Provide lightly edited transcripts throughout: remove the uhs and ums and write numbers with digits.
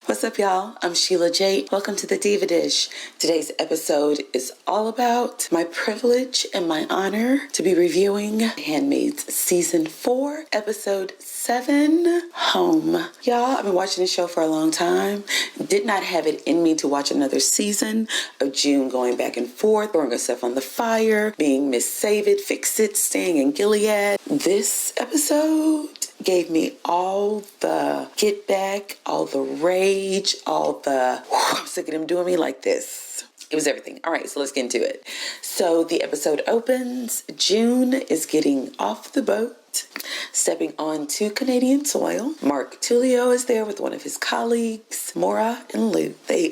What's up, y'all? I'm Sheila J. Welcome to the Diva Dish. Today's episode is all about my privilege and my honor to be reviewing Handmaids Season 4, Episode 7, Home. Y'all, I've been watching this show for a long time. Did not have it in me to watch another season of June going back and forth, throwing herself on the fire, being Miss Save It, Fix It, staying in Gilead. This episode gave me all the get back, all the rage, all the, I'm sick of them doing me like this. It was everything. All right, so let's get into it. So the episode opens. June is getting off the boat, stepping onto Canadian soil. Mark Tullio is there with one of his colleagues, Maura and Luke. They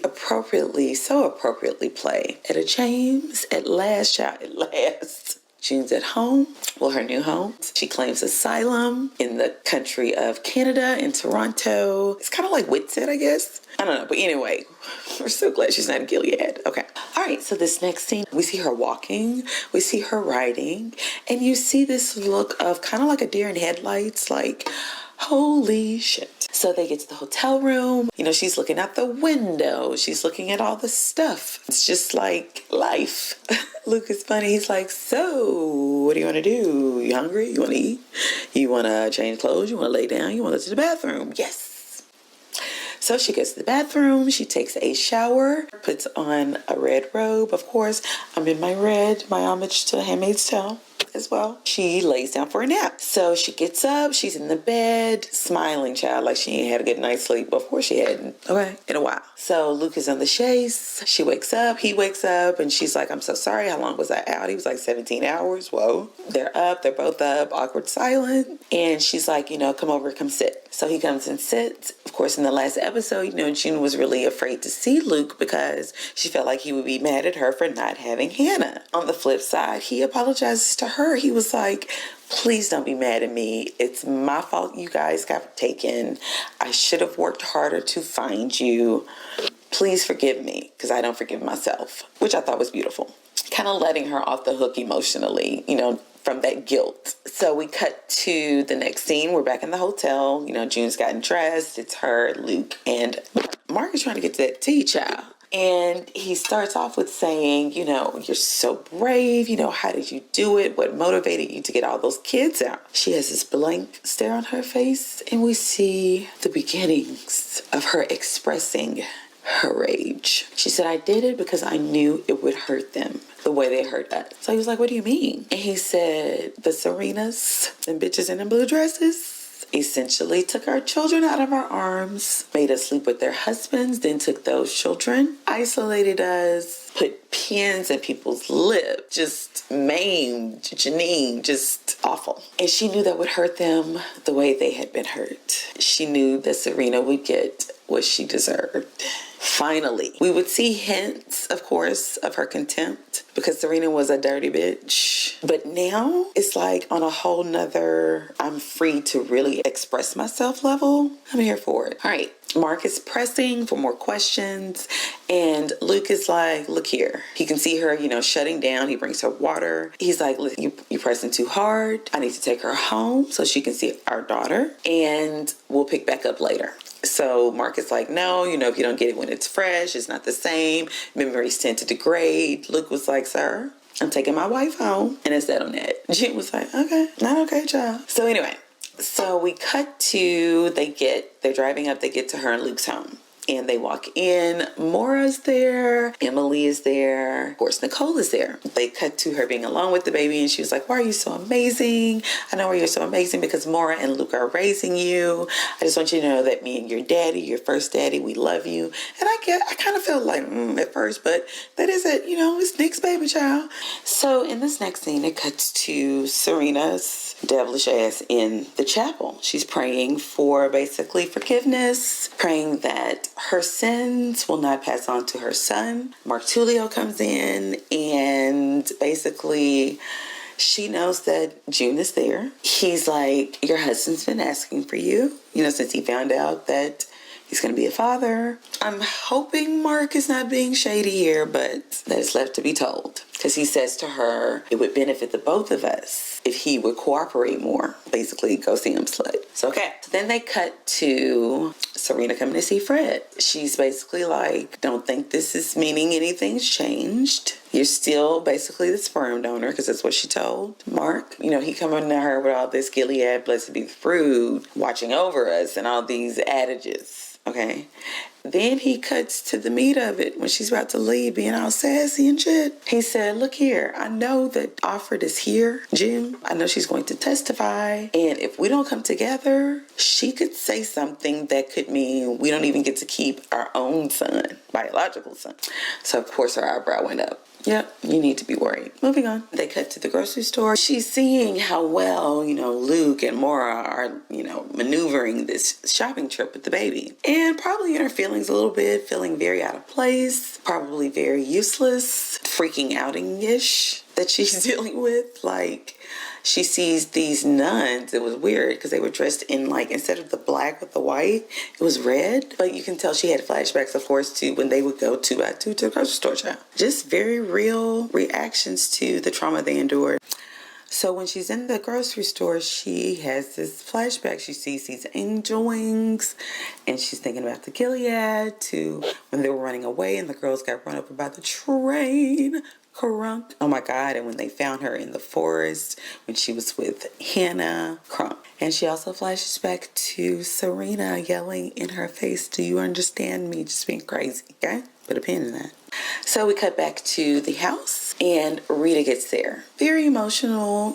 so appropriately play Etta James at last, child, at last. June's at home, her new home. She claims asylum in the country of Canada, in Toronto. It's kind of like Whitsett, I guess. I don't know, but anyway, we're so glad she's not in Gilead. Okay. All right, so this next scene, we see her walking, we see her riding, and you see this look of kind of like a deer in headlights, like, holy shit. So they get to the hotel room. You know, she's looking out the window. She's looking at all the stuff. It's just like life. Luke is funny. He's like, so what do you want to do? You hungry? You want to eat? You want to change clothes? You want to lay down? You want to go to the bathroom? Yes. So she goes to the bathroom. She takes a shower, puts on a red robe. Of course, I'm in my red, my homage to Handmaid's Tale as well. She lays down for a nap. So she gets up, she's in the bed, smiling, child, like she ain't had a good night's sleep. Before she hadn't, okay, in a while. So Luke is on the chase. She wakes up, he wakes up, and she's like, I'm so sorry, how long was I out? He was like 17 hours. Whoa. They're up, they're both up, awkward silent. And she's like, come over, come sit. So he comes and sits. Of course, in the last episode, June was really afraid to see Luke because she felt like he would be mad at her for not having Hannah. On the flip side, he apologizes to her. He was like, please don't be mad at me. It's my fault you guys got taken. I should have worked harder to find you. Please forgive me, because I don't forgive myself, which I thought was beautiful. Kind of letting her off the hook emotionally, from that guilt. So we cut to the next scene. We're back in the hotel. June's gotten dressed. It's her, Luke, and Mark is trying to get to that tea, child. And he starts off with saying, you're so brave. How did you do it? What motivated you to get all those kids out? She has this blank stare on her face, and we see the beginnings of her expressing her rage. She said, I did it because I knew it would hurt them the way they hurt us. So he was like, what do you mean? And he said, the Serenas and bitches in the blue dresses essentially took our children out of our arms, made us sleep with their husbands, then took those children, isolated us, put pins in people's lips, just maimed Janine, just awful. And she knew that would hurt them the way they had been hurt. She knew that Serena would get what she deserved. Finally, we would see hints, of course, of her contempt because Serena was a dirty bitch. But now it's like on a whole nother, I'm free to really express myself level. I'm here for it. All right. Mark is pressing for more questions, and Luke is like, look here. He can see her, shutting down. He brings her water. He's like, look, you're pressing too hard. I need to take her home so she can see our daughter, and we'll pick back up later. So Mark is like, no, if you don't get it when it's fresh, it's not the same. Memories tend to degrade. Luke was like, sir, I'm taking my wife home. And it's that on that. Jim was like, okay, not okay, child. So anyway, so we cut to, they're driving up, they get to her and Luke's home. And they walk in. Maura's there. Emily is there. Of course, Nicole is there. They cut to her being alone with the baby. And she was like, why are you so amazing? I know why you're so amazing because Maura and Luke are raising you. I just want you to know that me and your daddy, your first daddy, we love you. And I kind of felt like, at first, but that is it. It's Nick's baby child. So in this next scene, it cuts to Serena's devilish ass in the chapel. She's praying for basically forgiveness, praying that her sins will not pass on to her son. Mark Tullio comes in and basically she knows that June is there. He's like, your husband's been asking for you, since he found out that he's going to be a father. I'm hoping Mark is not being shady here, but that is left to be told. because he says to her, it would benefit the both of us if he would cooperate more. Basically, go see him slut. So, okay. So then they cut to Serena coming to see Fred. She's basically like, don't think this is meaning anything's changed. You're still basically the sperm donor, because that's what she told Mark. You know, he coming to her with all this Gilead, blessed be the fruit, watching over us, and all these adages. Okay. Then he cuts to the meat of it when she's about to leave, being all sassy and shit. He said, look here, I know that Offred is here, June. I know she's going to testify. And if we don't come together, she could say something that could mean we don't even get to keep our own son, biological son. So, of course, her eyebrow went up. Yep, you need to be worried. Moving on. They cut to the grocery store. She's seeing how well, Luke and Maura are, maneuvering this shopping trip with the baby. And probably in her feelings a little bit, feeling very out of place, probably very useless, freaking outing-ish that she's dealing with. Like, she sees these nuns. It was weird because they were dressed in, like, instead of the black with the white, it was red. But you can tell she had flashbacks, of course, to when they would go 2 by 2 to the grocery store child. Just very real reactions to the trauma they endured. So when she's in the grocery store, she has this flashback. She sees these angel wings, and she's thinking about the Gilead to when they were running away and the girls got run over by the train. Crunk. Oh my God. And when they found her in the forest, when she was with Hannah, crunk. And she also flashes back to Serena yelling in her face, do you understand me? Just being crazy, okay? Put a pin in that. So we cut back to the house and Rita gets there. Very emotional.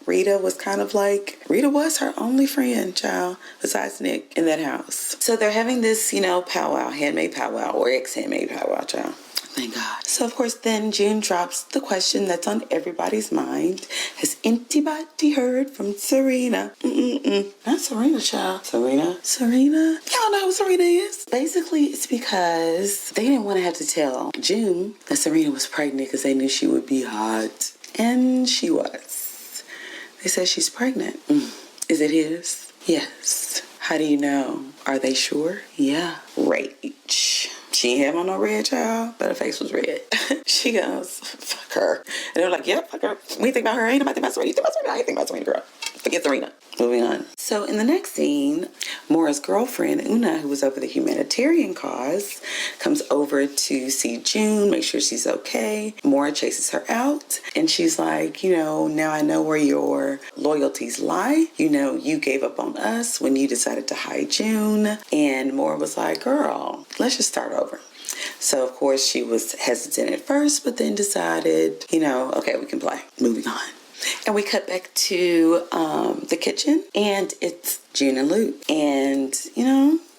Rita was kind of like, Rita was her only friend, child, besides Nick in that house. So they're having this, powwow, handmade powwow or ex-handmade powwow, child. Thank God. So, of course, then June drops the question that's on everybody's mind. Has anybody heard from Serena? Not Serena, child. Serena? Y'all know who Serena is. Basically, it's because they didn't want to have to tell June that Serena was pregnant because they knew she would be hot. And she was. They said she's pregnant. Is it his? Yes. How do you know? Are they sure? Yeah. Rage. She ain't have on no red, child, but her face was red. She goes, fuck her. And they were like, yep, fuck her. We think about her. Ain't nobody think about Serena. You think about Serena? I ain't think about Serena, girl. Forget Serena. Moving on. So in the next scene, Maura's girlfriend, Una, who was over the humanitarian cause, comes over to see June, make sure she's okay. Maura chases her out, and she's like, now I know where your loyalties lie. You gave up on us when you decided to hide June. And Maura was like, girl, let's just start over. So, of course, she was hesitant at first, but then decided, okay, we can play. Moving on. And we cut back to the kitchen, and it's June and Luke. And,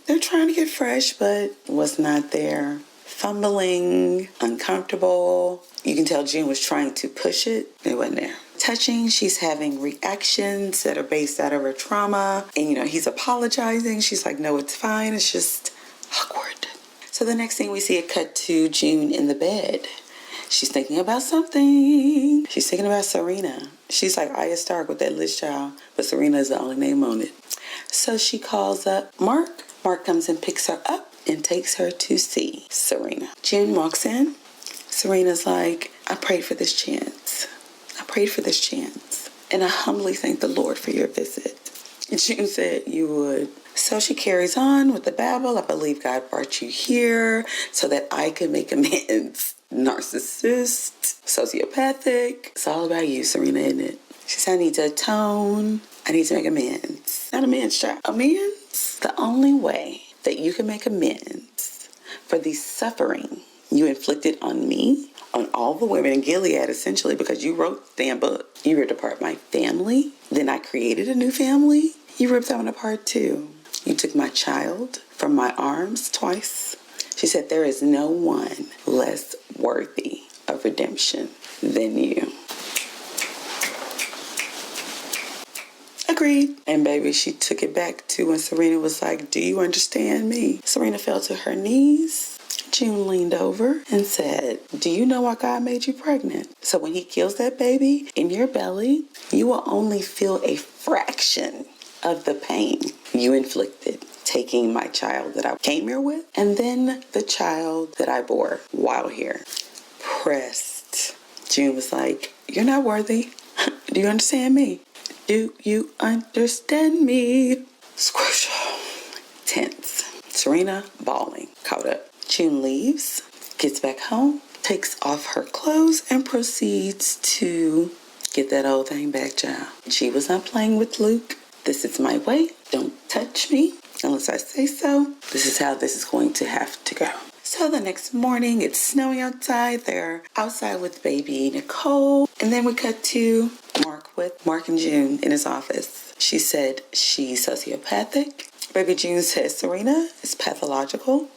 they're trying to get fresh, but was not there. Fumbling, uncomfortable. You can tell June was trying to push it. It wasn't there. Touching, she's having reactions that are based out of her trauma. And, he's apologizing. She's like, no, it's fine. It's just awkward. So the next thing we see, it cut to June in the bed. She's thinking about something. She's thinking about Serena. She's like Arya Stark with that list, child. But Serena is the only name on it. So she calls up Mark. Mark comes and picks her up and takes her to see Serena. June walks in. Serena's like, I prayed for this chance. I prayed for this chance. And I humbly thank the Lord for your visit. And June said, you would. So she carries on with the babble. I believe God brought you here so that I could make amends. Narcissist, sociopathic. It's all about you, Serena, isn't it? She said, I need to atone. I need to make amends. Not amends, child. Amends? The only way that you can make amends for the suffering you inflicted on me, on all the women in Gilead, essentially, because you wrote the damn book. You ripped apart my family. Then I created a new family. You ripped that one apart, too. You took my child from my arms twice. She said, there is no one less worthy of redemption than you. Agreed. And baby, she took it back to when Serena was like, do you understand me? Serena fell to her knees. June leaned over and said, do you know why God made you pregnant? So when he kills that baby in your belly, you will only feel a fraction of the pain you inflicted. Taking my child that I came here with, and then the child that I bore while here. Pressed June was like, "You're not worthy. Do you understand me? Do you understand me?" Squish. Tense. Serena bawling. Caught up. June leaves, gets back home, takes off her clothes, and proceeds to get that old thing back, child. She was not playing with Luke. This is my way. Don't touch me unless I say so. This is how this is going to have to go. So the next morning, it's snowing outside. They're outside with baby Nicole. And then we cut to Mark and June in his office. She said she's sociopathic. Baby June says Serena is pathological.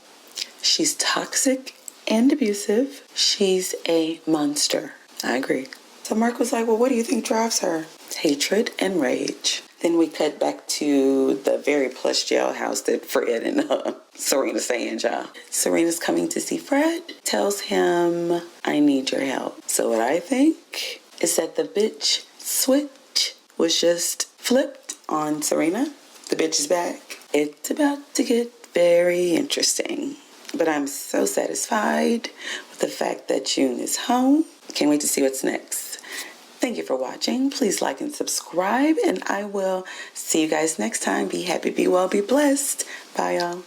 She's toxic and abusive. She's a monster. I agree. So Mark was like, well, what do you think drives her? Hatred and rage. Then we cut back to the very plush jailhouse that Fred and Serena stay in, child. Serena's coming to see Fred, tells him, I need your help. So what I think is that the bitch switch was just flipped on Serena. The bitch is back. It's about to get very interesting. But I'm so satisfied with the fact that June is home. Can't wait to see what's next. Thank you for watching. Please like and subscribe, and I will see you guys next time. Be happy, be well, be blessed. Bye, y'all.